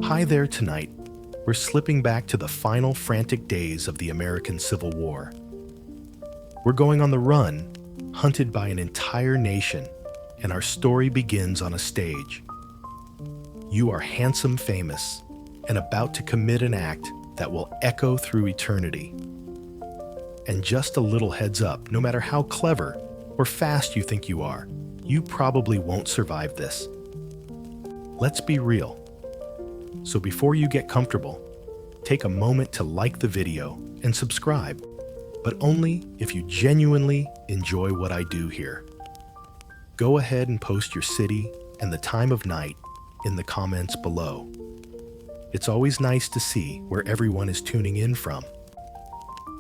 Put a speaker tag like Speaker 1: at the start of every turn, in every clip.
Speaker 1: Hi there tonight. We're slipping back to the final frantic days of the American Civil War. We're going on the run, hunted by an entire nation, and our story begins on a stage. You are handsome famous and about to commit an act that will echo through eternity. And just a little heads up, no matter how clever or fast you think you are, you probably won't survive this. Let's be real. So before you get comfortable, take a moment to like the video and subscribe, but only if you genuinely enjoy what I do here. Go ahead and post your city and the time of night in the comments below. It's always nice to see where everyone is tuning in from.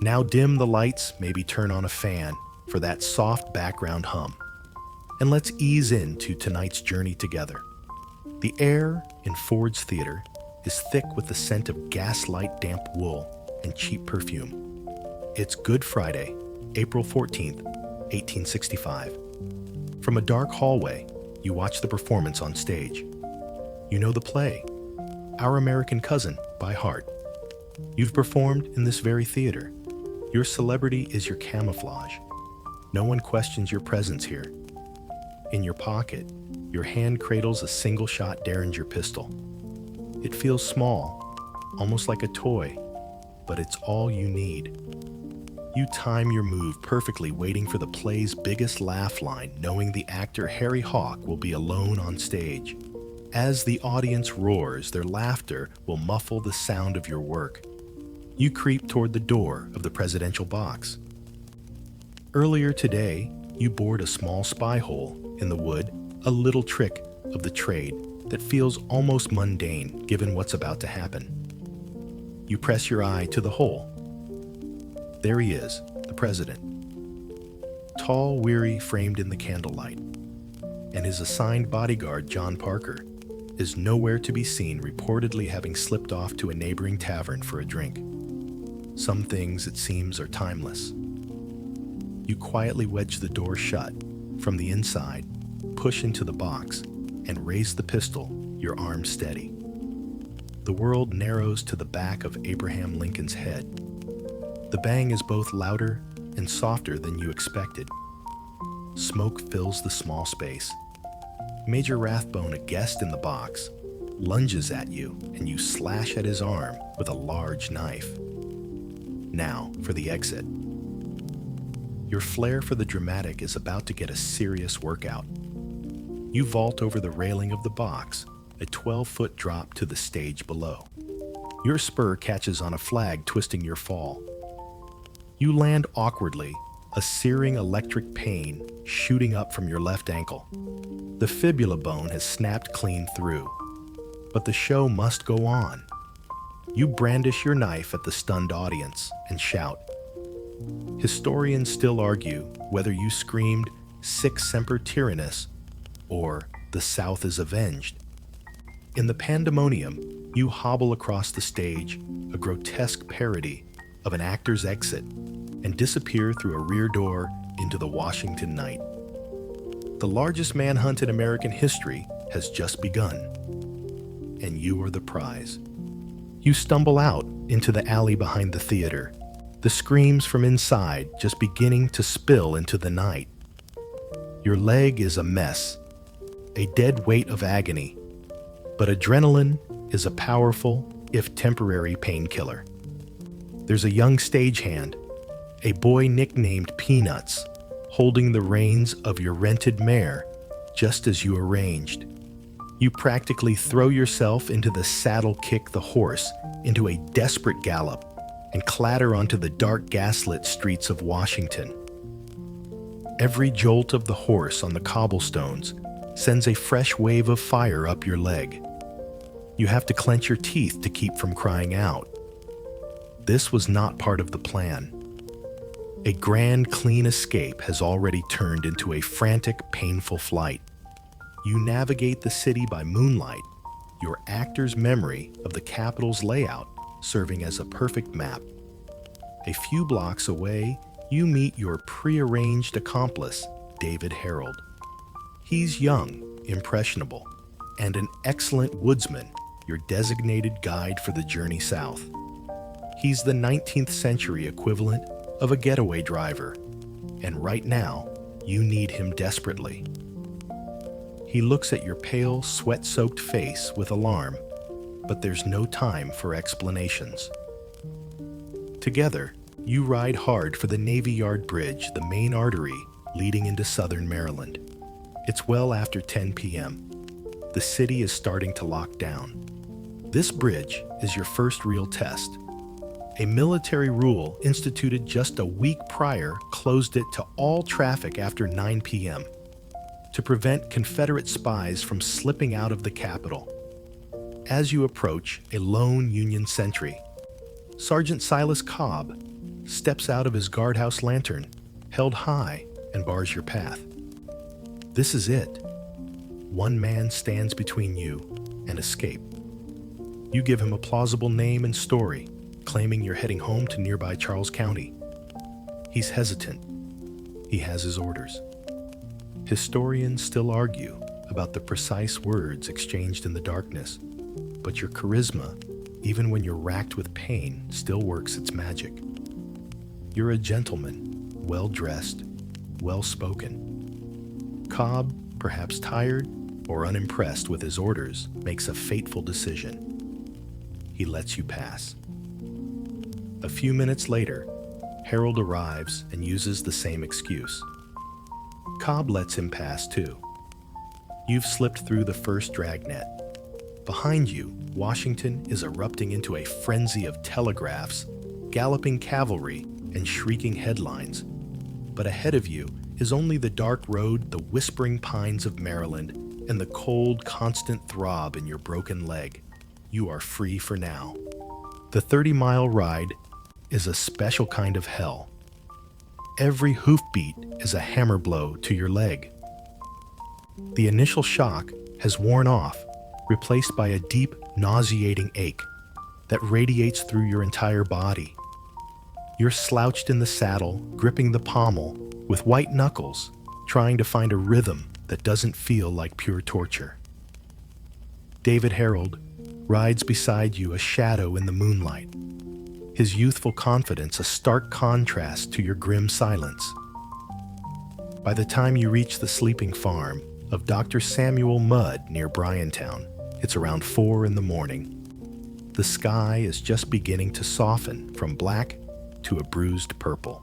Speaker 1: Now dim the lights, maybe turn on a fan for that soft background hum. And let's ease into tonight's journey together. The air in Ford's Theater is thick with the scent of gaslight damp wool and cheap perfume. It's Good Friday, April 14th, 1865. From a dark hallway, you watch the performance on stage. You know the play, Our American Cousin, by heart. You've performed in this very theater. Your celebrity is your camouflage. No one questions your presence here. In your pocket, your hand cradles a single-shot Derringer pistol. It feels small, almost like a toy, but it's all you need. You time your move perfectly, waiting for the play's biggest laugh line, knowing the actor Harry Hawk will be alone on stage. As the audience roars, their laughter will muffle the sound of your work. You creep toward the door of the presidential box. Earlier today, you bored a small spy hole in the wood, a little trick of the trade that feels almost mundane given what's about to happen. You press your eye to the hole. There he is, the president. Tall, weary, framed in the candlelight. And his assigned bodyguard, John Parker, is nowhere to be seen, reportedly having slipped off to a neighboring tavern for a drink. Some things, it seems, are timeless. You quietly wedge the door shut. From the inside, push into the box, and raise the pistol, your arm steady. The world narrows to the back of Abraham Lincoln's head. The bang is both louder and softer than you expected. Smoke fills the small space. Major Rathbone, a guest in the box, lunges at you, and you slash at his arm with a large knife. Now for the exit. Your flair for the dramatic is about to get a serious workout. You vault over the railing of the box, a 12-foot drop to the stage below. Your spur catches on a flag twisting your fall. You land awkwardly, a searing electric pain shooting up from your left ankle. The fibula bone has snapped clean through, but the show must go on. You brandish your knife at the stunned audience and shout. Historians still argue whether you screamed "Sic semper tyrannis" or "The South is avenged." In the pandemonium, you hobble across the stage, a grotesque parody of an actor's exit, and disappear through a rear door into the Washington night. The largest manhunt in American history has just begun, and you are the prize. You stumble out into the alley behind the theater, the screams from inside just beginning to spill into the night. Your leg is a mess, a dead weight of agony, but adrenaline is a powerful, if temporary, painkiller. There's a young stagehand, a boy nicknamed Peanuts, holding the reins of your rented mare just as you arranged. You practically throw yourself into the saddle, kick the horse into a desperate gallop, and clatter onto the dark gaslit streets of Washington. Every jolt of the horse on the cobblestones sends a fresh wave of fire up your leg. You have to clench your teeth to keep from crying out. This was not part of the plan. A grand, clean escape has already turned into a frantic, painful flight. You navigate the city by moonlight, your actor's memory of the Capitol's layout serving as a perfect map. A few blocks away, you meet your prearranged accomplice, David Harold. He's young, impressionable, and an excellent woodsman, your designated guide for the journey south. He's the 19th century equivalent of a getaway driver, and right now, you need him desperately. He looks at your pale, sweat-soaked face with alarm, but there's no time for explanations. Together, you ride hard for the Navy Yard Bridge, the main artery leading into southern Maryland. It's well after 10 p.m. The city is starting to lock down. This bridge is your first real test. A military rule instituted just a week prior closed it to all traffic after 9 p.m. to prevent Confederate spies from slipping out of the Capitol. As you approach a lone Union sentry, Sergeant Silas Cobb steps out of his guardhouse lantern, held high, and bars your path. This is it. One man stands between you and escape. You give him a plausible name and story, claiming you're heading home to nearby Charles County. He's hesitant. He has his orders. Historians still argue about the precise words exchanged in the darkness, but your charisma, even when you're racked with pain, still works its magic. You're a gentleman, well-dressed, well-spoken. Cobb, perhaps tired or unimpressed with his orders, makes a fateful decision. He lets you pass. A few minutes later, Harold arrives and uses the same excuse. Cobb lets him pass too. You've slipped through the first dragnet. Behind you, Washington is erupting into a frenzy of telegraphs, galloping cavalry, and shrieking headlines. But ahead of you is only the dark road, the whispering pines of Maryland, and the cold, constant throb in your broken leg. You are free for now. The 30-mile ride is a special kind of hell. Every hoofbeat is a hammer blow to your leg. The initial shock has worn off, replaced by a deep, nauseating ache that radiates through your entire body. You're slouched in the saddle, gripping the pommel with white knuckles, trying to find a rhythm that doesn't feel like pure torture. David Harold rides beside you, a shadow in the moonlight, his youthful confidence a stark contrast to your grim silence. By the time you reach the sleeping farm of Dr. Samuel Mudd near Bryantown, it's around 4 a.m. The sky is just beginning to soften from black to a bruised purple.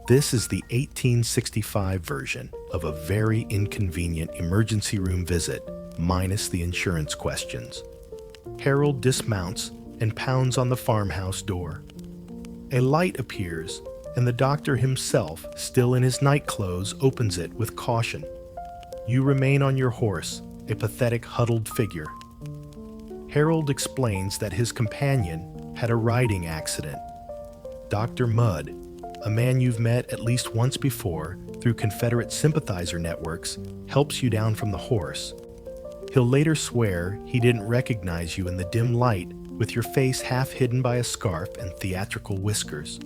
Speaker 1: This is the 1865 version of a very inconvenient emergency room visit, minus the insurance questions. Harold dismounts and pounds on the farmhouse door. A light appears, and the doctor himself, still in his night clothes, opens it with caution. You remain on your horse, a pathetic, huddled figure. Harold explains that his companion had a riding accident. Dr. Mudd, a man you've met at least once before through Confederate sympathizer networks, helps you down from the horse. He'll later swear he didn't recognize you in the dim light with your face half hidden by a scarf and theatrical whiskers.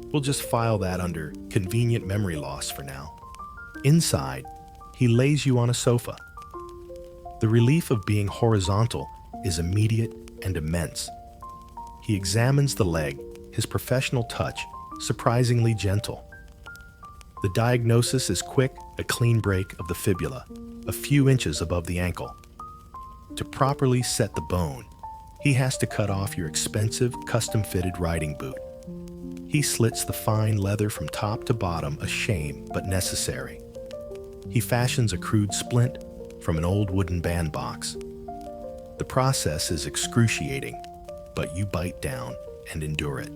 Speaker 1: We'll just file that under convenient memory loss for now. Inside, he lays you on a sofa. The relief of being horizontal is immediate and immense. He examines the leg, his professional touch surprisingly gentle. The diagnosis is quick, a clean break of the fibula, a few inches above the ankle. To properly set the bone, he has to cut off your expensive, custom-fitted riding boot. He slits the fine leather from top to bottom, a shame but necessary. He fashions a crude splint from an old wooden bandbox. The process is excruciating, but you bite down and endure it.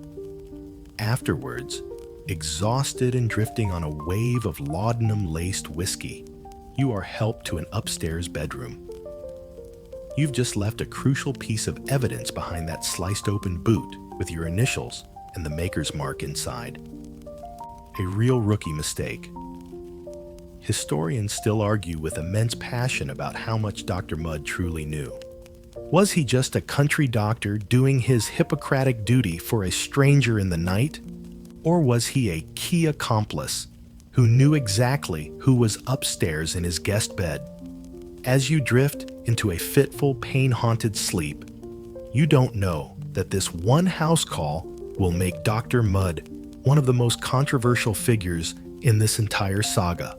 Speaker 1: Afterwards, exhausted and drifting on a wave of laudanum-laced whiskey, you are helped to an upstairs bedroom. You've just left a crucial piece of evidence behind that sliced-open boot with your initials and the maker's mark inside. A real rookie mistake. Historians still argue with immense passion about how much Dr. Mudd truly knew. Was he just a country doctor doing his Hippocratic duty for a stranger in the night? Or was he a key accomplice who knew exactly who was upstairs in his guest bed. As you drift into a fitful, pain-haunted sleep, you don't know that this one house call will make Dr. Mudd one of the most controversial figures in this entire saga.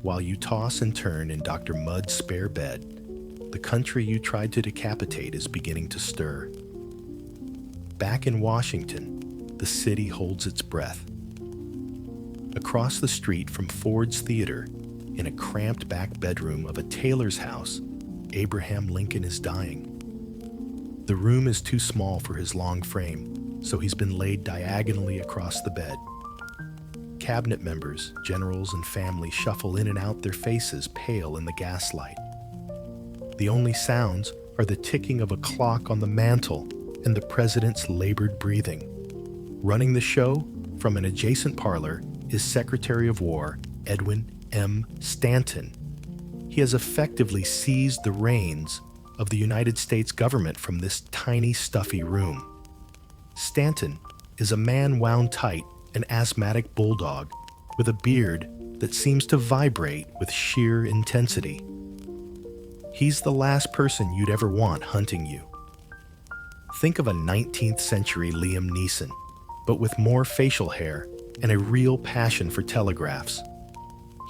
Speaker 1: While you toss and turn in Dr. Mudd's spare bed, the country you tried to decapitate is beginning to stir. Back in Washington, the city holds its breath. Across the street from Ford's Theater, in a cramped back bedroom of a tailor's house, Abraham Lincoln is dying. The room is too small for his long frame, so he's been laid diagonally across the bed. Cabinet members, generals, and family shuffle in and out, their faces pale in the gaslight. The only sounds are the ticking of a clock on the mantel and the president's labored breathing. Running the show from an adjacent parlor is Secretary of War Edwin M. Stanton. He has effectively seized the reins of the United States government from this tiny, stuffy room. Stanton is a man wound tight, an asthmatic bulldog with a beard that seems to vibrate with sheer intensity. He's the last person you'd ever want hunting you. Think of a 19th century Liam Neeson, but with more facial hair and a real passion for telegraphs.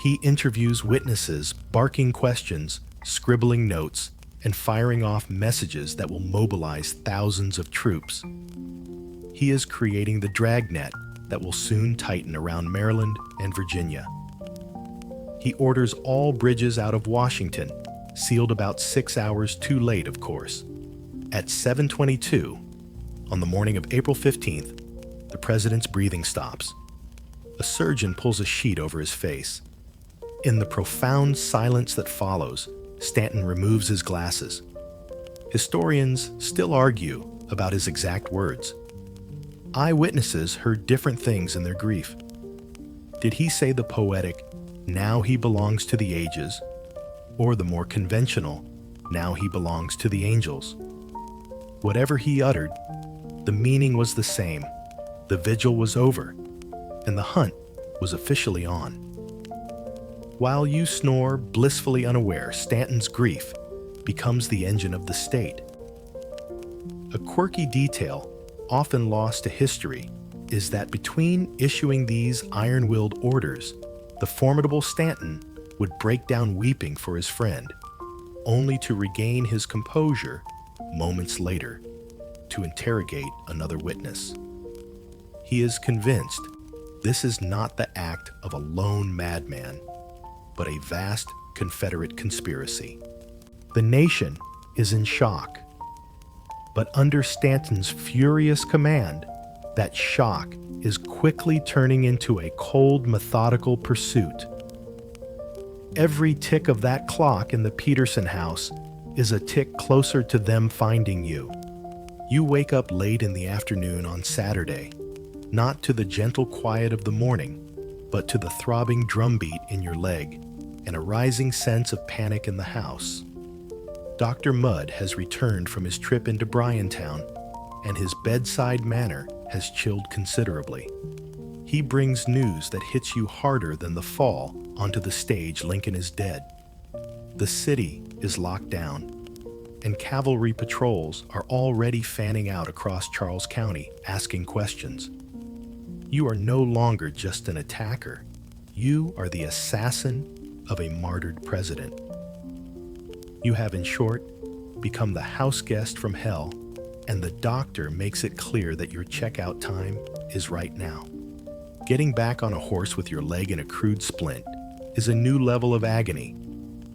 Speaker 1: He interviews witnesses, barking questions, scribbling notes, and firing off messages that will mobilize thousands of troops. He is creating the Dragnet that will soon tighten around Maryland and Virginia. He orders all bridges out of Washington, sealed about 6 hours too late, of course. At 7:22, on the morning of April 15th, the president's breathing stops. A surgeon pulls a sheet over his face. In the profound silence that follows, Stanton removes his glasses. Historians still argue about his exact words. Eyewitnesses heard different things in their grief. Did he say the poetic, "Now he belongs to the ages," or the more conventional, "Now he belongs to the angels"? Whatever he uttered, the meaning was the same. The vigil was over, and the hunt was officially on. While you snore, blissfully unaware, Stanton's grief becomes the engine of the state. A quirky detail, often lost to history, is that between issuing these iron-willed orders, the formidable Stanton would break down weeping for his friend, only to regain his composure moments later to interrogate another witness. He is convinced this is not the act of a lone madman, but a vast Confederate conspiracy. The nation is in shock, but under Stanton's furious command, that shock is quickly turning into a cold, methodical pursuit. Every tick of that clock in the Peterson house is a tick closer to them finding you. You wake up late in the afternoon on Saturday, not to the gentle quiet of the morning, but to the throbbing drumbeat in your leg and a rising sense of panic in the house. Dr. Mudd has returned from his trip into Bryantown, and his bedside manner has chilled considerably. He brings news that hits you harder than the fall onto the stage Lincoln is dead. The city is locked down, and cavalry patrols are already fanning out across Charles County, asking questions. You are no longer just an attacker. You are the assassin of a martyred president. You have, in short, become the house guest from hell, and the doctor makes it clear that your checkout time is right now. Getting back on a horse with your leg in a crude splint is a new level of agony,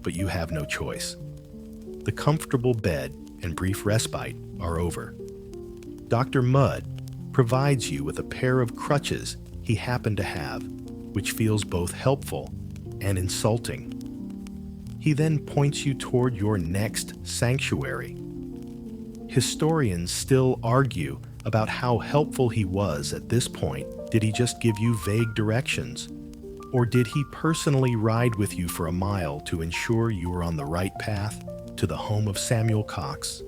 Speaker 1: but you have no choice. The comfortable bed and brief respite are over. Dr. Mudd provides you with a pair of crutches he happened to have, which feels both helpful and insulting. He then points you toward your next sanctuary. Historians still argue about how helpful he was at this point. Did he just give you vague directions? Or did he personally ride with you for a mile to ensure you were on the right path to the home of Samuel Cox,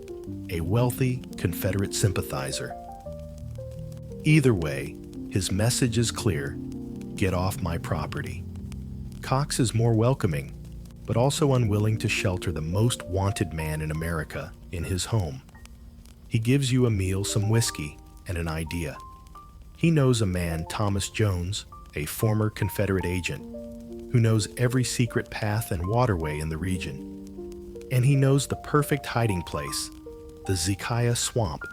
Speaker 1: a wealthy Confederate sympathizer? Either way, his message is clear: get off my property. Cox is more welcoming, but also unwilling to shelter the most wanted man in America in his home. He gives you a meal, some whiskey, and an idea. He knows a man, Thomas Jones, a former Confederate agent, who knows every secret path and waterway in the region. And he knows the perfect hiding place, the Zekiah Swamp.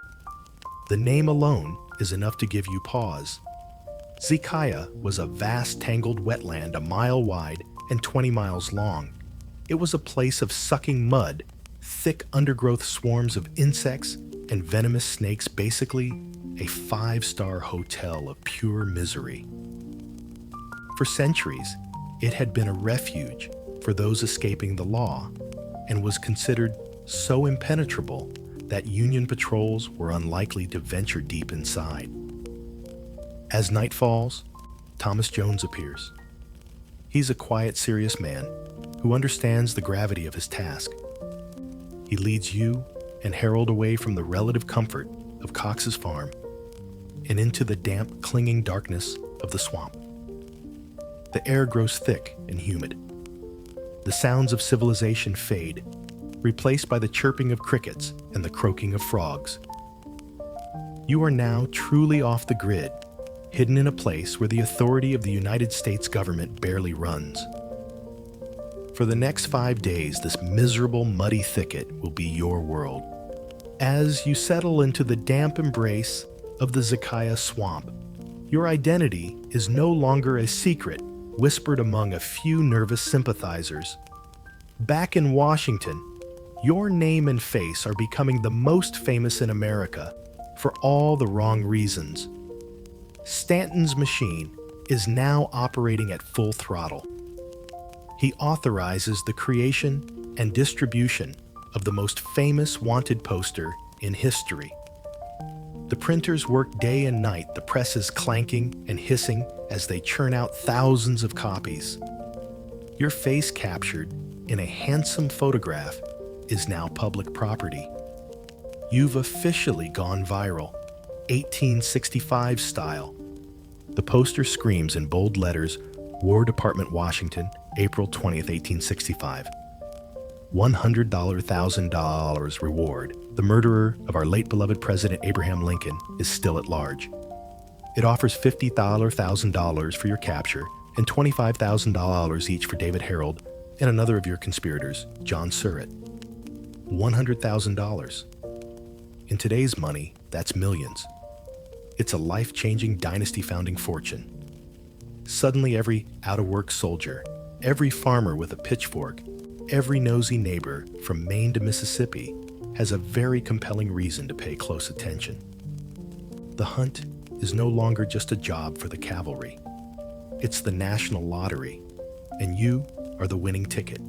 Speaker 1: The name alone is enough to give you pause. Zekiah was a vast tangled wetland a mile wide and 20 miles long. It was a place of sucking mud, thick undergrowth swarms of insects, and venomous snakes, basically a 5-star hotel of pure misery. For centuries, it had been a refuge for those escaping the law and was considered so impenetrable that Union patrols were unlikely to venture deep inside. As night falls, Thomas Jones appears. He's a quiet, serious man who understands the gravity of his task. He leads you and Harold away from the relative comfort of Cox's farm and into the damp, clinging darkness of the swamp. The air grows thick and humid. The sounds of civilization fade, replaced by the chirping of crickets and the croaking of frogs. You are now truly off the grid, hidden in a place where the authority of the United States government barely runs. For the next 5 days, this miserable, muddy thicket will be your world. As you settle into the damp embrace of the Zekiah Swamp, your identity is no longer a secret whispered among a few nervous sympathizers. Back in Washington, your name and face are becoming the most famous in America for all the wrong reasons. Stanton's machine is now operating at full throttle. He authorizes the creation and distribution of the most famous wanted poster in history. The printers work day and night, the press is clanking and hissing as they churn out thousands of copies. Your face captured in a handsome photograph is now public property. You've officially gone viral, 1865 style. The poster screams in bold letters, War Department, Washington, April 20th, 1865. $100,000 reward. The murderer of our late beloved President Abraham Lincoln is still at large. It offers $50,000 for your capture and $25,000 each for David Harold and another of your conspirators, John Surratt. $100,000. In today's money, that's millions. It's a life-changing, dynasty-founding fortune. Suddenly, every out-of-work soldier, every farmer with a pitchfork, every nosy neighbor from Maine to Mississippi has a very compelling reason to pay close attention. The hunt is no longer just a job for the cavalry. It's the national lottery, and you are the winning ticket.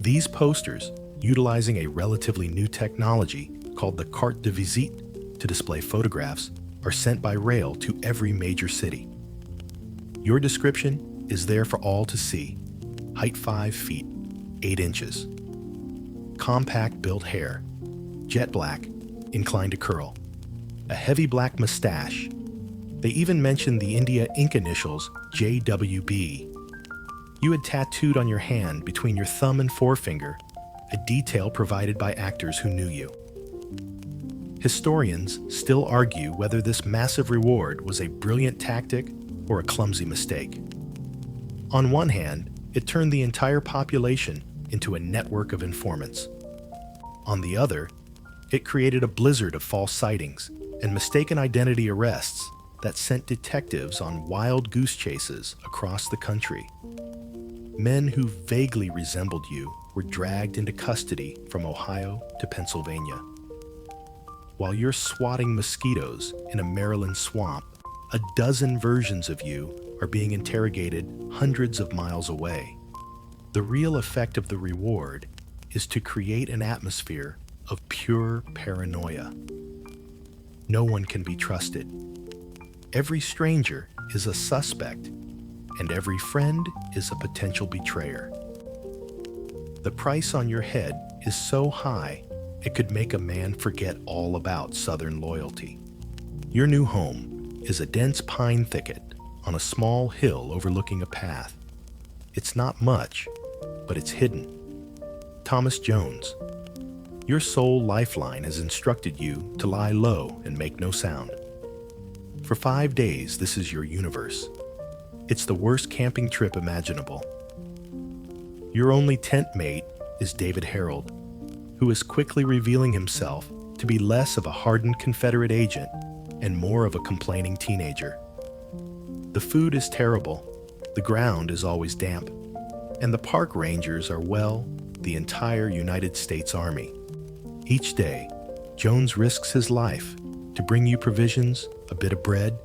Speaker 1: These posters, utilizing a relatively new technology called the carte de visite to display photographs, are sent by rail to every major city. Your description is there for all to see. Height 5 feet, 8 inches. Compact built hair, jet black, inclined to curl. A heavy black mustache. They even mentioned the India ink initials JWB. You had tattooed on your hand between your thumb and forefinger a detail provided by actors who knew you. Historians still argue whether this massive reward was a brilliant tactic or a clumsy mistake. On one hand, it turned the entire population into a network of informants. On the other, it created a blizzard of false sightings and mistaken identity arrests that sent detectives on wild goose chases across the country. Men who vaguely resembled you were dragged into custody from Ohio to Pennsylvania. While you're swatting mosquitoes in a Maryland swamp, a dozen versions of you are being interrogated hundreds of miles away. The real effect of the reward is to create an atmosphere of pure paranoia. No one can be trusted. Every stranger is a suspect, and every friend is a potential betrayer. The price on your head is so high, it could make a man forget all about Southern loyalty. Your new home is a dense pine thicket on a small hill overlooking a path. It's not much, but it's hidden. Thomas Jones, your sole lifeline has instructed you to lie low and make no sound. For 5 days, this is your universe. It's the worst camping trip imaginable. Your only tent mate is David Harold, who is quickly revealing himself to be less of a hardened Confederate agent and more of a complaining teenager. The food is terrible, the ground is always damp, and the park rangers are, well, the entire United States Army. Each day, Jones risks his life to bring you provisions, a bit of bread,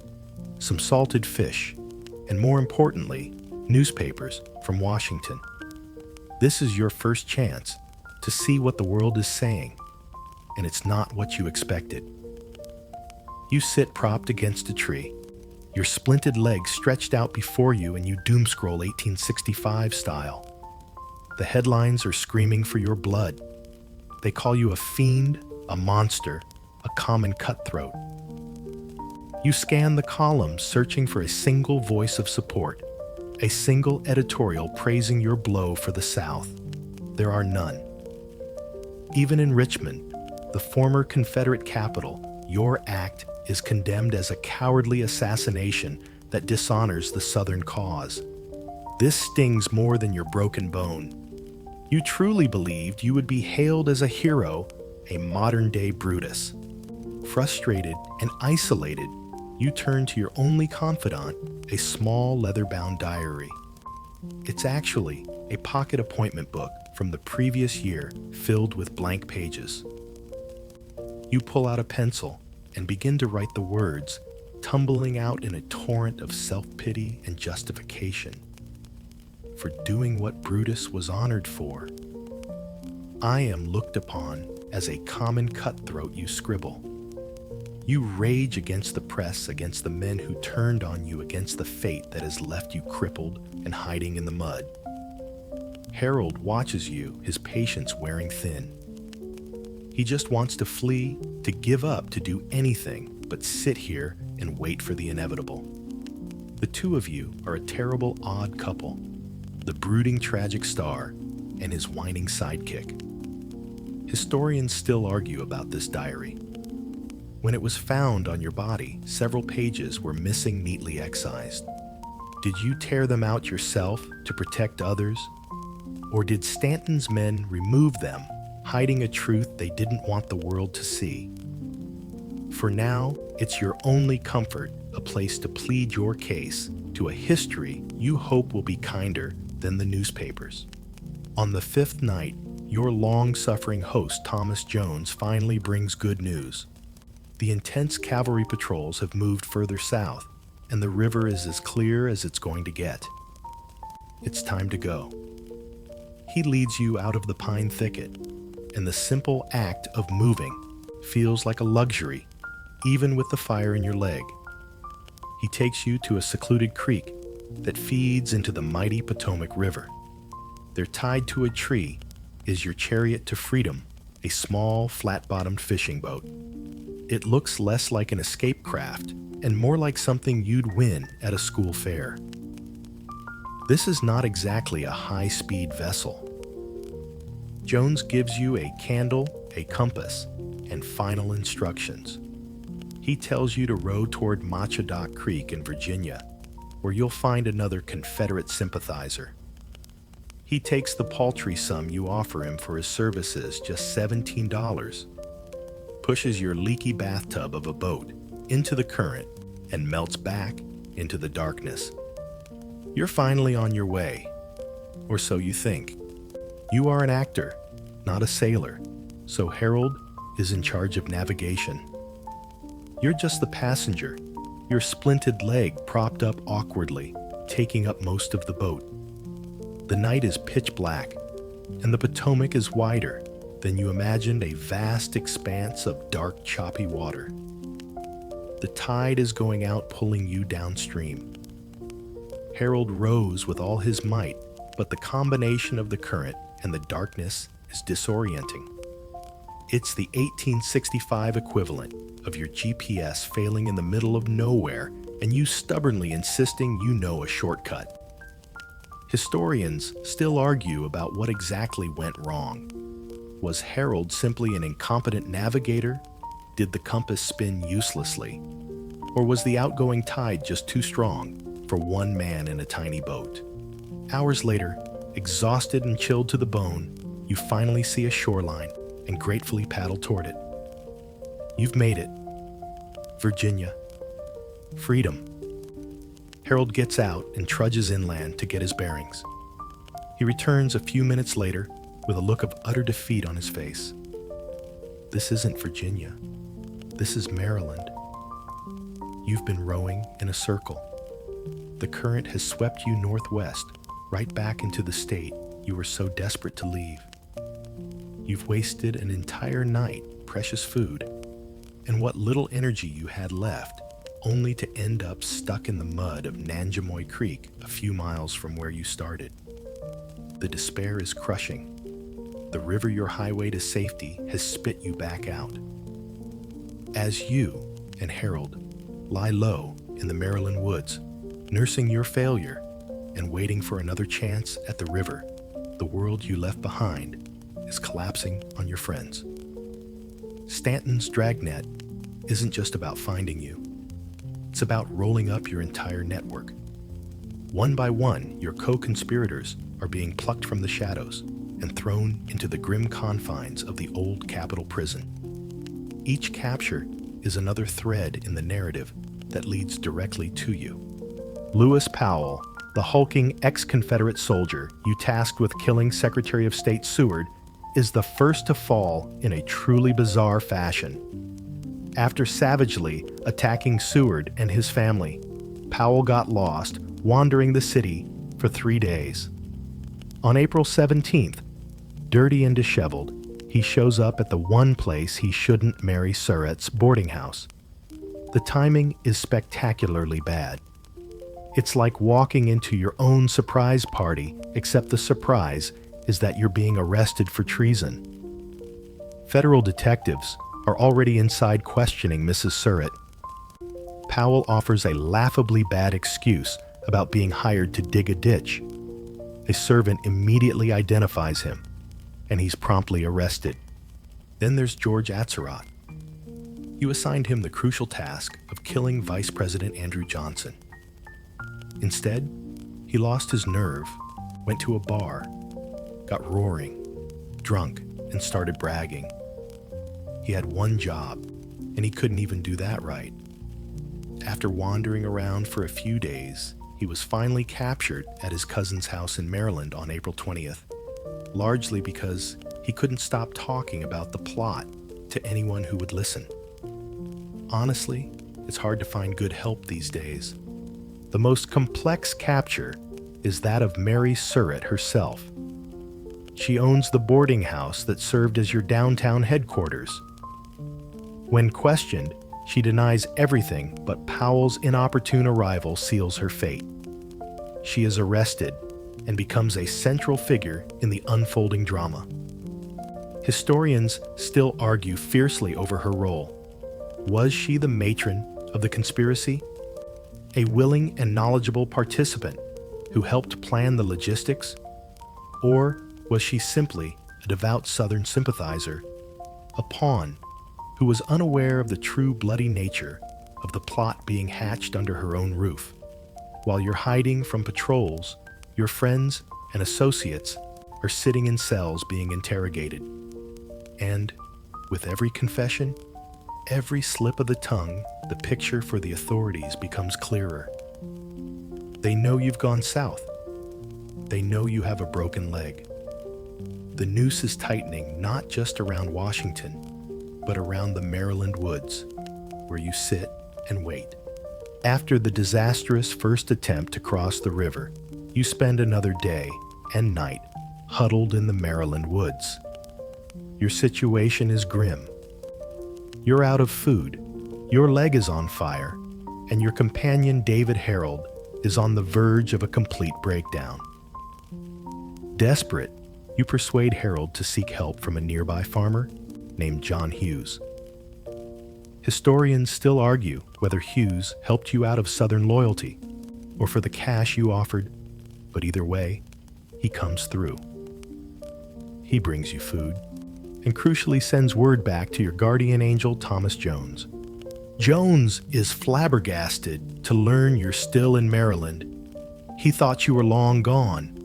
Speaker 1: some salted fish, and more importantly, newspapers from Washington. This is your first chance to see what the world is saying, and it's not what you expected. You sit propped against a tree, your splinted legs stretched out before you, and you doomscroll 1865 style. The headlines are screaming for your blood. They call you a fiend, a monster, a common cutthroat. You scan the columns searching for a single voice of support, a single editorial praising your blow for the South. There are none. Even in Richmond, the former Confederate capital, your act is condemned as a cowardly assassination that dishonors the Southern cause. This stings more than your broken bone. You truly believed you would be hailed as a hero, a modern-day Brutus. Frustrated and isolated, you turn to your only confidant, a small leather-bound diary. It's actually a pocket appointment book from the previous year filled with blank pages. You pull out a pencil and begin to write the words, tumbling out in a torrent of self-pity and justification for doing what Brutus was honored for. I am looked upon as a common cutthroat, you scribble. You rage against the press, against the men who turned on you, against the fate that has left you crippled and hiding in the mud. Harold watches you, his patience wearing thin. He just wants to flee, to give up, to do anything but sit here and wait for the inevitable. The two of you are a terrible odd couple, the brooding tragic star and his whining sidekick. Historians still argue about this diary. When it was found on your body, several pages were missing, neatly excised. Did you tear them out yourself to protect others? Or did Stanton's men remove them, hiding a truth they didn't want the world to see? For now, it's your only comfort, a place to plead your case to a history you hope will be kinder than the newspapers. On the 5th night, your long-suffering host, Thomas Jones, finally brings good news. The intense cavalry patrols have moved further south, and the river is as clear as it's going to get. It's time to go. He leads you out of the pine thicket, and the simple act of moving feels like a luxury, even with the fire in your leg. He takes you to a secluded creek that feeds into the mighty Potomac River. There, tied to a tree, is your chariot to freedom, a small, flat-bottomed fishing boat. It looks less like an escape craft and more like something you'd win at a school fair. This is not exactly a high-speed vessel. Jones gives you a candle, a compass, and final instructions. He tells you to row toward Machadoc Creek in Virginia, where you'll find another Confederate sympathizer. He takes the paltry sum you offer him for his services, just $17, pushes your leaky bathtub of a boat into the current, and melts back into the darkness. You're finally on your way, or so you think. You are an actor, not a sailor, so Harold is in charge of navigation. You're just the passenger, your splinted leg propped up awkwardly, taking up most of the boat. The night is pitch black, and the Potomac is wider than you imagined, a vast expanse of dark, choppy water. The tide is going out, pulling you downstream. Harold rows with all his might, but the combination of the current and the darkness is disorienting. It's the 1865 equivalent of your GPS failing in the middle of nowhere and you stubbornly insisting you know a shortcut. Historians still argue about what exactly went wrong. Was Harold simply an incompetent navigator? Did the compass spin uselessly? Or was the outgoing tide just too strong for one man in a tiny boat? Hours later, exhausted and chilled to the bone, you finally see a shoreline and gratefully paddle toward it. You've made it. Virginia. Freedom. Harold gets out and trudges inland to get his bearings. He returns a few minutes later with a look of utter defeat on his face. This isn't Virginia. This is Maryland. You've been rowing in a circle. The current has swept you northwest, right back into the state you were so desperate to leave. You've wasted an entire night, precious food, and what little energy you had left, only to end up stuck in the mud of Nanjemoy Creek a few miles from where you started. The despair is crushing. The river your highway to safety has spit you back out. As you and Harold lie low in the Maryland woods, nursing your failure and waiting for another chance at the river, the world you left behind is collapsing on your friends. Stanton's Dragnet isn't just about finding you. It's about rolling up your entire network. One by one, your co-conspirators are being plucked from the shadows and thrown into the grim confines of the old Capitol prison. Each capture is another thread in the narrative that leads directly to you. Lewis Powell, the hulking ex-Confederate soldier you tasked with killing Secretary of State Seward, is the first to fall in a truly bizarre fashion. After savagely attacking Seward and his family, Powell got lost, wandering the city for 3 days. On April 17th, dirty and disheveled, he shows up at the one place he shouldn't marry Surratt's boarding house. The timing is spectacularly bad. It's like walking into your own surprise party, except the surprise is that you're being arrested for treason. Federal detectives are already inside questioning Mrs. Surratt. Powell offers a laughably bad excuse about being hired to dig a ditch. A servant immediately identifies him, and he's promptly arrested. Then there's George Atzerodt. You assigned him the crucial task of killing Vice President Andrew Johnson. Instead, he lost his nerve, went to a bar, got roaring, drunk, and started bragging. He had one job, and he couldn't even do that right. After wandering around for a few days, he was finally captured at his cousin's house in Maryland on April 20th, largely because he couldn't stop talking about the plot to anyone who would listen. Honestly, it's hard to find good help these days. The most complex capture is that of Mary Surratt herself. She owns the boarding house that served as your downtown headquarters. When questioned, she denies everything, but Powell's inopportune arrival seals her fate. She is arrested and becomes a central figure in the unfolding drama. Historians still argue fiercely over her role. Was she the matron of the conspiracy? A willing and knowledgeable participant who helped plan the logistics? Or was she simply a devout Southern sympathizer, a pawn who was unaware of the true bloody nature of the plot being hatched under her own roof? While you're hiding from patrols, your friends and associates are sitting in cells being interrogated. And with every confession, every slip of the tongue, the picture for the authorities becomes clearer. They know you've gone south. They know you have a broken leg. The noose is tightening not just around Washington, but around the Maryland woods, where you sit and wait. After the disastrous first attempt to cross the river, you spend another day and night huddled in the Maryland woods. Your situation is grim. You're out of food, your leg is on fire, and your companion David Harold is on the verge of a complete breakdown. Desperate, you persuade Harold to seek help from a nearby farmer named John Hughes. Historians still argue whether Hughes helped you out of Southern loyalty or for the cash you offered. But either way, he comes through. He brings you food, and crucially sends word back to your guardian angel, Thomas Jones. Jones is flabbergasted to learn you're still in Maryland. He thought you were long gone.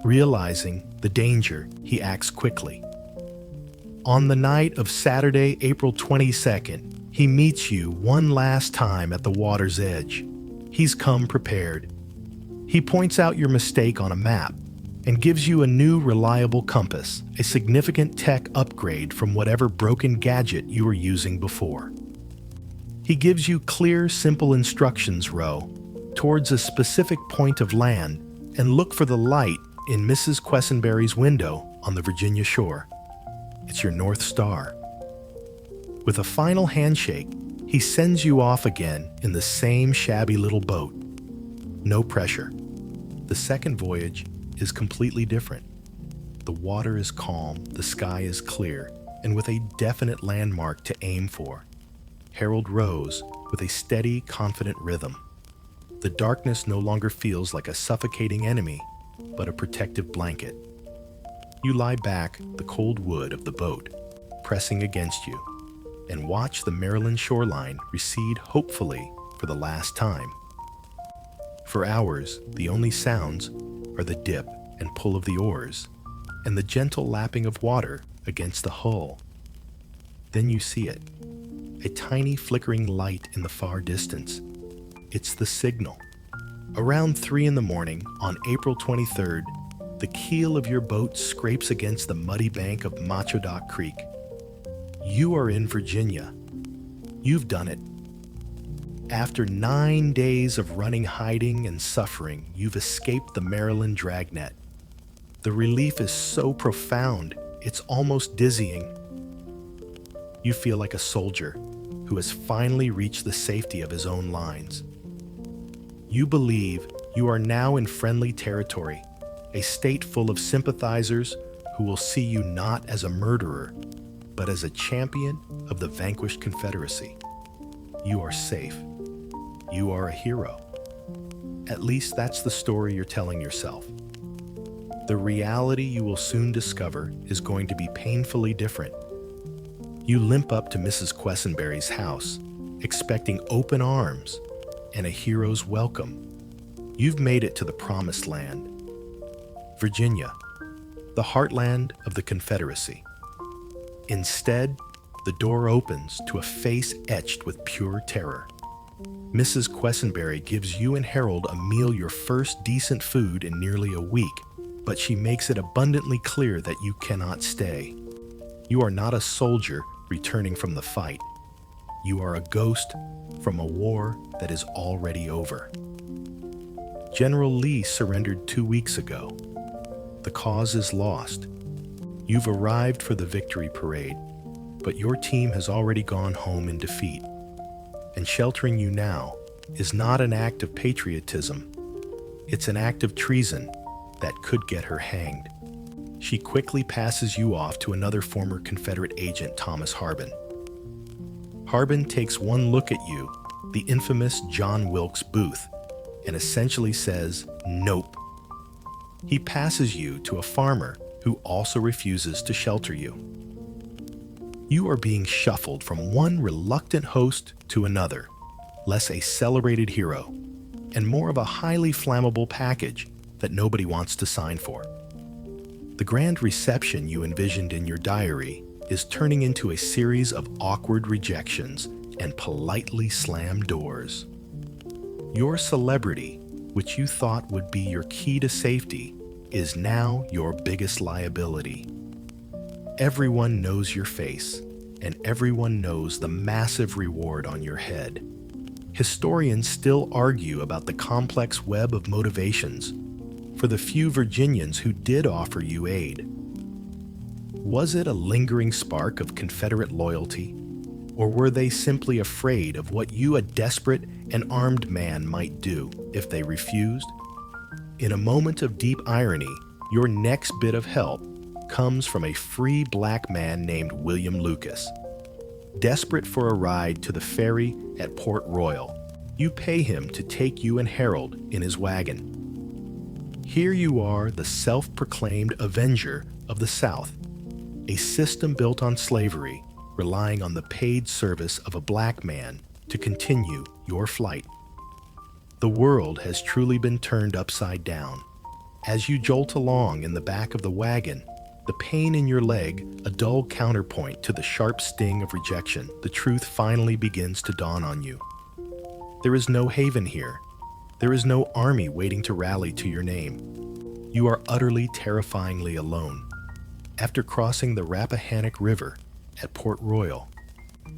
Speaker 1: Realizing the danger, he acts quickly. On the night of Saturday, April 22nd, he meets you one last time at the water's edge. He's come prepared. He points out your mistake on a map and gives you a new reliable compass, a significant tech upgrade from whatever broken gadget you were using before. He gives you clear, simple instructions, row towards a specific point of land and look for the light in Mrs. Quessenberry's window on the Virginia shore. It's your North Star. With a final handshake, he sends you off again in the same shabby little boat. No pressure. The second voyage is completely different. The water is calm, the sky is clear, and with a definite landmark to aim for. Harold rows with a steady, confident rhythm. The darkness no longer feels like a suffocating enemy, but a protective blanket. You lie back the cold wood of the boat, pressing against you, and watch the Maryland shoreline recede hopefully for the last time. For hours, the only sounds are the dip and pull of the oars, and the gentle lapping of water against the hull. Then you see it, a tiny flickering light in the far distance. It's the signal. Around 3 a.m. on April 23rd, the keel of your boat scrapes against the muddy bank of Machodoc Creek. You are in Virginia. You've done it. After 9 days of running, hiding, and suffering, you've escaped the Maryland Dragnet. The relief is so profound, it's almost dizzying. You feel like a soldier who has finally reached the safety of his own lines. You believe you are now in friendly territory, a state full of sympathizers who will see you not as a murderer, but as a champion of the vanquished Confederacy. You are safe. You are a hero. At least that's the story you're telling yourself. The reality you will soon discover is going to be painfully different. You limp up to Mrs. Quessenberry's house, expecting open arms and a hero's welcome. You've made it to the promised land. Virginia, the heartland of the Confederacy. Instead, the door opens to a face etched with pure terror. Mrs. Quessenberry gives you and Harold a meal, your first decent food in nearly a week, but she makes it abundantly clear that you cannot stay. You are not a soldier returning from the fight. You are a ghost from a war that is already over. General Lee surrendered 2 weeks ago. The cause is lost. You've arrived for the victory parade, but your team has already gone home in defeat. And sheltering you now is not an act of patriotism. It's an act of treason that could get her hanged. She quickly passes you off to another former Confederate agent, Thomas Harbin. Harbin takes one look at you, the infamous John Wilkes Booth, and essentially says, "Nope." He passes you to a farmer who also refuses to shelter you. You are being shuffled from one reluctant host to another, less a celebrated hero, and more of a highly flammable package that nobody wants to sign for. The grand reception you envisioned in your diary is turning into a series of awkward rejections and politely slammed doors. Your celebrity, which you thought would be your key to safety, is now your biggest liability. Everyone knows your face, and everyone knows the massive reward on your head. Historians still argue about the complex web of motivations for the few Virginians who did offer you aid. Was it a lingering spark of Confederate loyalty, or were they simply afraid of what you, a desperate and armed man, might do if they refused? In a moment of deep irony, your next bit of help comes from a free black man named William Lucas. Desperate for a ride to the ferry at Port Royal, you pay him to take you and Harold in his wagon. Here you are, the self-proclaimed avenger of the South, a system built on slavery, relying on the paid service of a black man to continue your flight. The world has truly been turned upside down. As you jolt along in the back of the wagon, the pain in your leg a dull counterpoint to the sharp sting of rejection, the truth finally begins to dawn on you. There is no haven here. There is no army waiting to rally to your name. You are utterly terrifyingly alone. After crossing the Rappahannock River at Port Royal,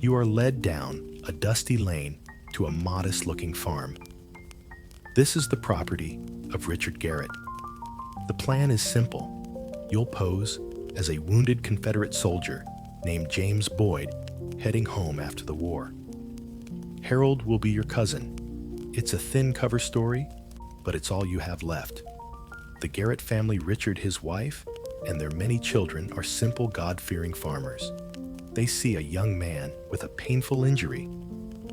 Speaker 1: you are led down a dusty lane to a modest-looking farm. This is the property of Richard Garrett. The plan is simple. You'll pose as a wounded Confederate soldier named James Boyd heading home after the war. Harold will be your cousin. It's a thin cover story, but it's all you have left. The Garrett family, Richard, his wife, and their many children are simple, God-fearing farmers. They see a young man with a painful injury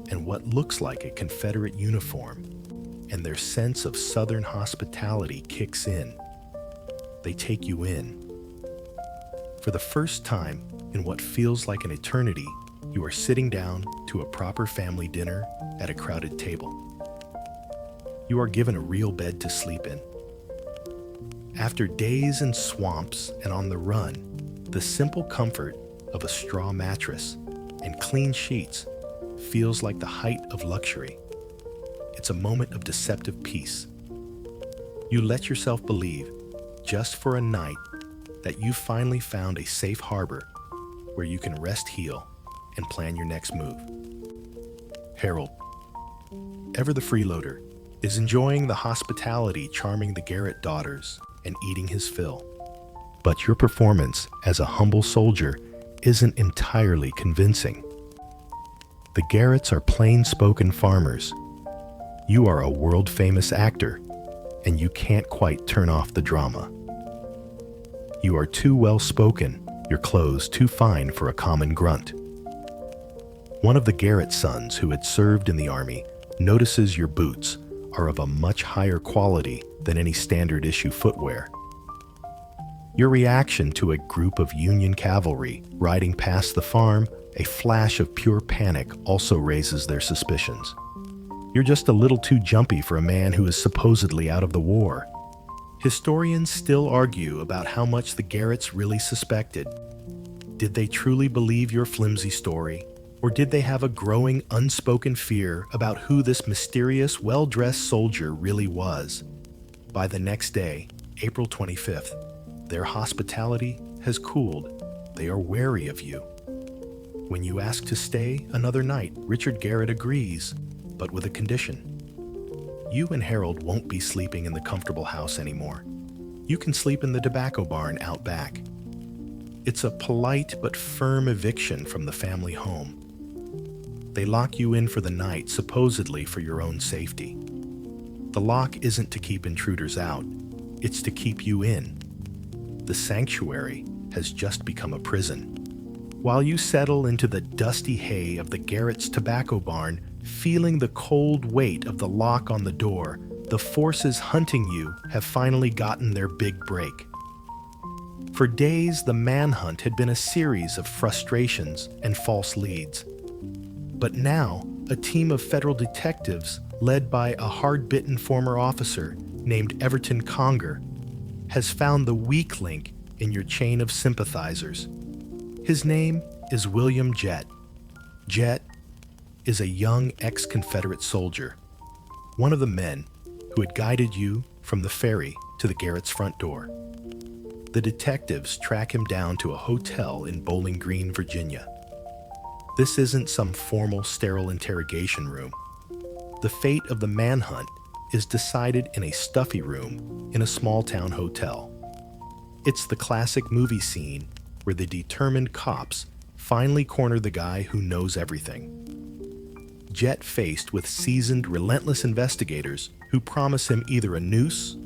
Speaker 1: and what looks like a Confederate uniform, and their sense of Southern hospitality kicks in. They take you in. For the first time in what feels like an eternity, you are sitting down to a proper family dinner at a crowded table. You are given a real bed to sleep in. After days in swamps and on the run, the simple comfort of a straw mattress and clean sheets feels like the height of luxury. It's a moment of deceptive peace. You let yourself believe, just for a night, that you've finally found a safe harbor where you can rest, heal, and plan your next move. Harold, ever the freeloader, is enjoying the hospitality, charming the Garrett daughters, and eating his fill. But your performance as a humble soldier isn't entirely convincing. The Garretts are plain-spoken farmers. You are a world-famous actor, and you can't quite turn off the drama. You are too well-spoken, your clothes too fine for a common grunt. One of the Garrett sons who had served in the army notices your boots are of a much higher quality than any standard-issue footwear. Your reaction to a group of Union cavalry riding past the farm, a flash of pure panic, also raises their suspicions. You're just a little too jumpy for a man who is supposedly out of the war. Historians still argue about how much the Garretts really suspected. Did they truly believe your flimsy story, or did they have a growing unspoken fear about who this mysterious, well-dressed soldier really was? By the next day, April 25th, their hospitality has cooled. They are wary of you. When you ask to stay another night, Richard Garrett agrees, but with a condition. You and Harold won't be sleeping in the comfortable house anymore. You can sleep in the tobacco barn out back. It's a polite but firm eviction from the family home. They lock you in for the night, supposedly for your own safety. The lock isn't to keep intruders out, it's to keep you in. The sanctuary has just become a prison. While you settle into the dusty hay of the Garrett's tobacco barn, feeling the cold weight of the lock on the door, the forces hunting you have finally gotten their big break. For days, the manhunt had been a series of frustrations and false leads. But now, a team of federal detectives, led by a hard-bitten former officer named Everton Conger, has found the weak link in your chain of sympathizers. His name is William Jett. Jett is a young ex-Confederate soldier, one of the men who had guided you from the ferry to the Garrett's front door. The detectives track him down to a hotel in Bowling Green, Virginia. This isn't some formal, sterile interrogation room. The fate of the manhunt is decided in a stuffy room in a small-town hotel. It's the classic movie scene where the determined cops finally corner the guy who knows everything. Jett faced with seasoned, relentless investigators who promise him either a noose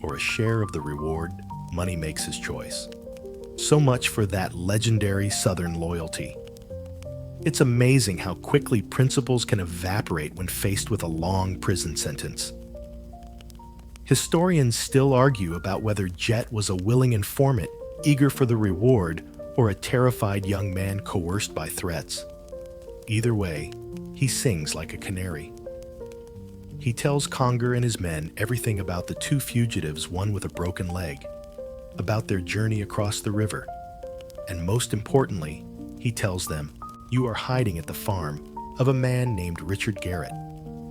Speaker 1: or a share of the reward. Money makes his choice. So much for that legendary Southern loyalty. It's amazing how quickly principles can evaporate when faced with a long prison sentence. Historians still argue about whether Jet was a willing informant, eager for the reward, or a terrified young man coerced by threats. Either way, he sings like a canary. He tells Conger and his men everything about the two fugitives, one with a broken leg, about their journey across the river, and most importantly, he tells them, "You are hiding at the farm of a man named Richard Garrett."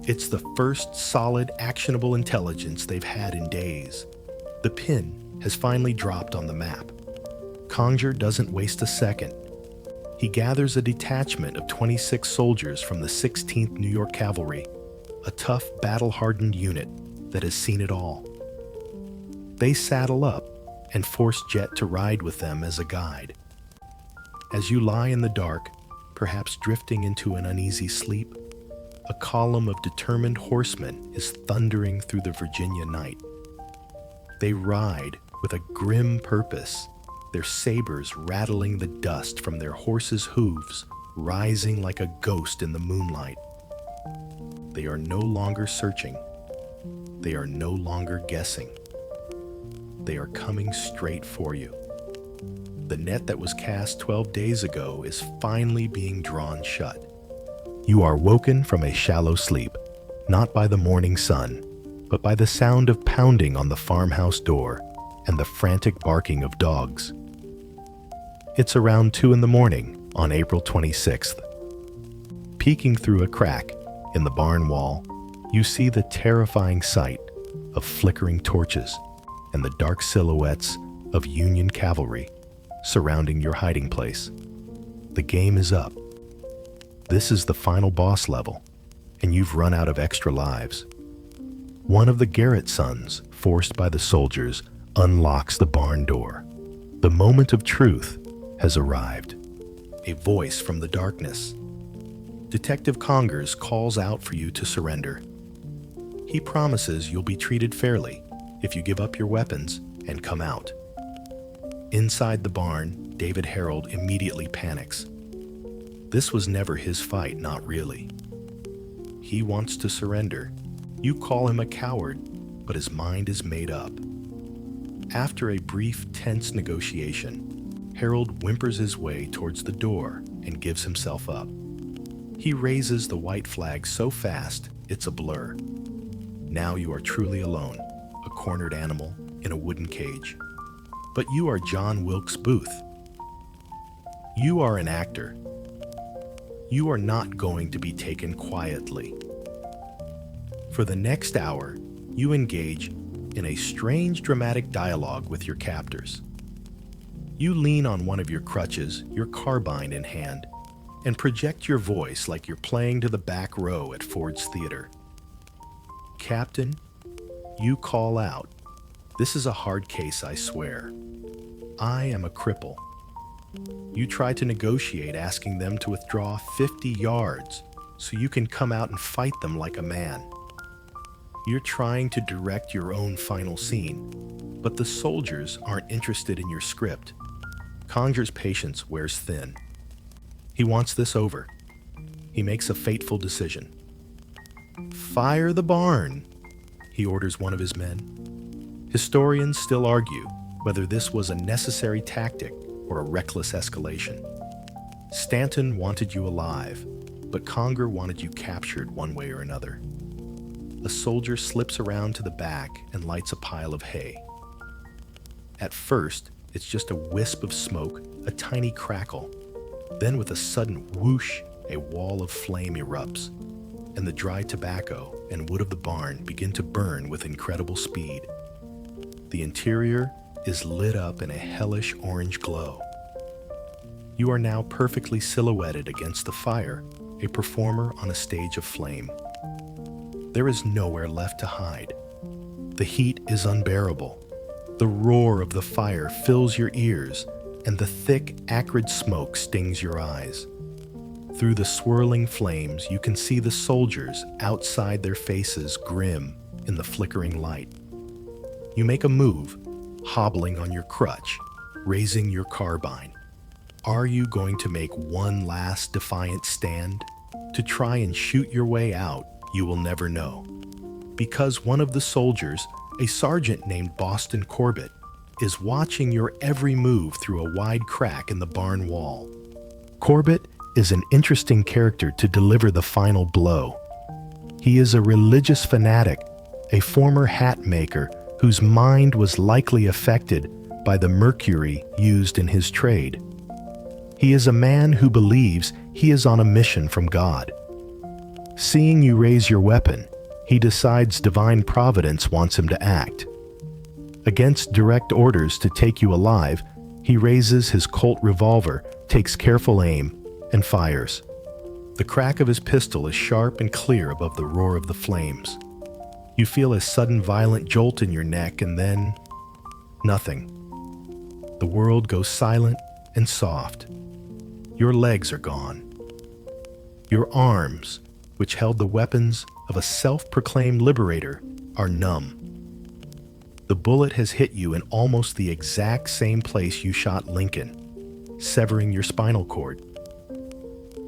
Speaker 1: It's the first solid, actionable intelligence they've had in days. The pin has finally dropped on the map. Conger doesn't waste a second. He gathers a detachment of 26 soldiers from the 16th New York Cavalry, a tough, battle-hardened unit that has seen it all. They saddle up and force Jet to ride with them as a guide. As you lie in the dark, perhaps drifting into an uneasy sleep, a column of determined horsemen is thundering through the Virginia night. They ride with a grim purpose, their sabers rattling the dust from their horses' hooves, rising like a ghost in the moonlight. They are no longer searching. They are no longer guessing. They are coming straight for you. The net that was cast 12 days ago is finally being drawn shut. You are woken from a shallow sleep, not by the morning sun, but by the sound of pounding on the farmhouse door and the frantic barking of dogs. It's around 2 a.m. on April 26th. Peeking through a crack in the barn wall, you see the terrifying sight of flickering torches and the dark silhouettes of Union cavalry surrounding your hiding place. The game is up. This is the final boss level, and you've run out of extra lives. One of the Garrett sons, forced by the soldiers, unlocks the barn door. The moment of truth has arrived. A voice from the darkness. Detective Congers calls out for you to surrender. He promises you'll be treated fairly if you give up your weapons and come out. Inside the barn, David Harold immediately panics. This was never his fight, not really. He wants to surrender. You call him a coward, but his mind is made up. After a brief, tense negotiation, Harold whimpers his way towards the door and gives himself up. He raises the white flag so fast, it's a blur. Now you are truly alone, a cornered animal in a wooden cage. But you are John Wilkes Booth. You are an actor. You are not going to be taken quietly. For the next hour, you engage in a strange dramatic dialogue with your captors. You lean on one of your crutches, your carbine in hand, and project your voice like you're playing to the back row at Ford's Theater. Captain, you call out, "This is a hard case, I swear. I am a cripple." You try to negotiate, asking them to withdraw 50 yards so you can come out and fight them like a man. You're trying to direct your own final scene, but the soldiers aren't interested in your script. Conger's patience wears thin. He wants this over. He makes a fateful decision. "Fire the barn," he orders one of his men. Historians still argue whether this was a necessary tactic or a reckless escalation. Stanton wanted you alive, but Conger wanted you captured one way or another. A soldier slips around to the back and lights a pile of hay. At first, it's just a wisp of smoke, a tiny crackle. Then with a sudden whoosh, a wall of flame erupts, and the dry tobacco and wood of the barn begin to burn with incredible speed. The interior is lit up in a hellish orange glow. You are now perfectly silhouetted against the fire, a performer on a stage of flame. There is nowhere left to hide. The heat is unbearable. The roar of the fire fills your ears, and the thick, acrid smoke stings your eyes. Through the swirling flames, you can see the soldiers outside their faces grim in the flickering light. You make a move, hobbling on your crutch, raising your carbine. Are you going to make one last defiant stand? To try and shoot your way out, you will never know. Because one of the soldiers A sergeant named Boston Corbett is watching your every move through a wide crack in the barn wall. Corbett is an interesting character to deliver the final blow. He is a religious fanatic, a former hat maker whose mind was likely affected by the mercury used in his trade. He is a man who believes he is on a mission from God. Seeing you raise your weapon, he decides divine providence wants him to act. Against direct orders to take you alive, he raises his Colt revolver, takes careful aim, and fires. The crack of his pistol is sharp and clear above the roar of the flames. You feel a sudden violent jolt in your neck and then nothing. The world goes silent and soft. Your legs are gone. Your arms, which held the weapons of a self-proclaimed liberator, are numb. The bullet has hit you in almost the exact same place you shot Lincoln, severing your spinal cord.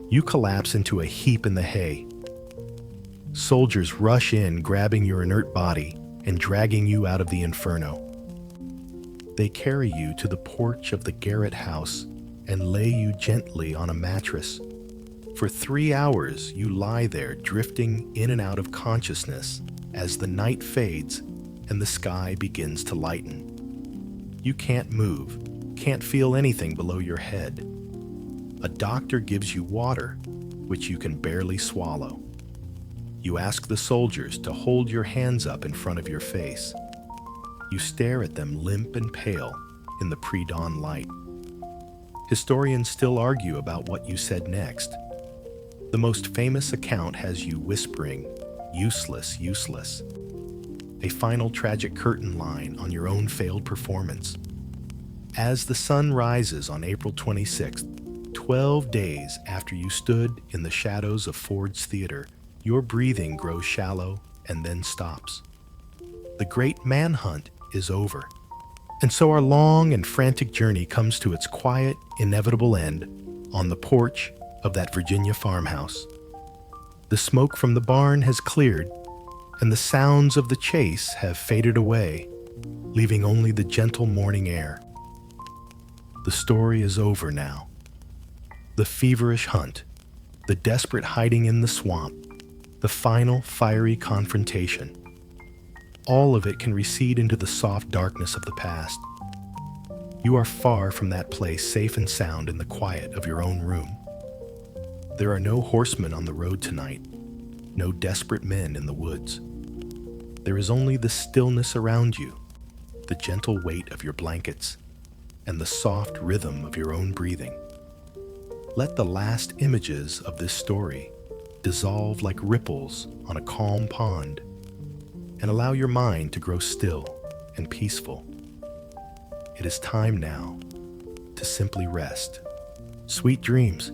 Speaker 1: You collapse into a heap in the hay. Soldiers rush in, grabbing your inert body and dragging you out of the inferno. They carry you to the porch of the Garrett house and lay you gently on a mattress. For 3 hours, you lie there drifting in and out of consciousness as the night fades and the sky begins to lighten. You can't move, can't feel anything below your head. A doctor gives you water, which you can barely swallow. You ask the soldiers to hold your hands up in front of your face. You stare at them limp and pale in the pre-dawn light. Historians still argue about what you said next. The most famous account has you whispering, "Useless, useless." A final tragic curtain line on your own failed performance. As the sun rises on April 26th, 12 days after you stood in the shadows of Ford's Theater, your breathing grows shallow and then stops. The great manhunt is over. And so our long and frantic journey comes to its quiet, inevitable end on the porch of that Virginia farmhouse. The smoke from the barn has cleared, and the sounds of the chase have faded away, leaving only the gentle morning air. The story is over now. The feverish hunt, the desperate hiding in the swamp, the final fiery confrontation. All of it can recede into the soft darkness of the past. You are far from that place, safe and sound in the quiet of your own room. There are no horsemen on the road tonight, no desperate men in the woods. There is only the stillness around you, the gentle weight of your blankets, and the soft rhythm of your own breathing. Let the last images of this story dissolve like ripples on a calm pond, and allow your mind to grow still and peaceful. It is time now to simply rest. Sweet dreams.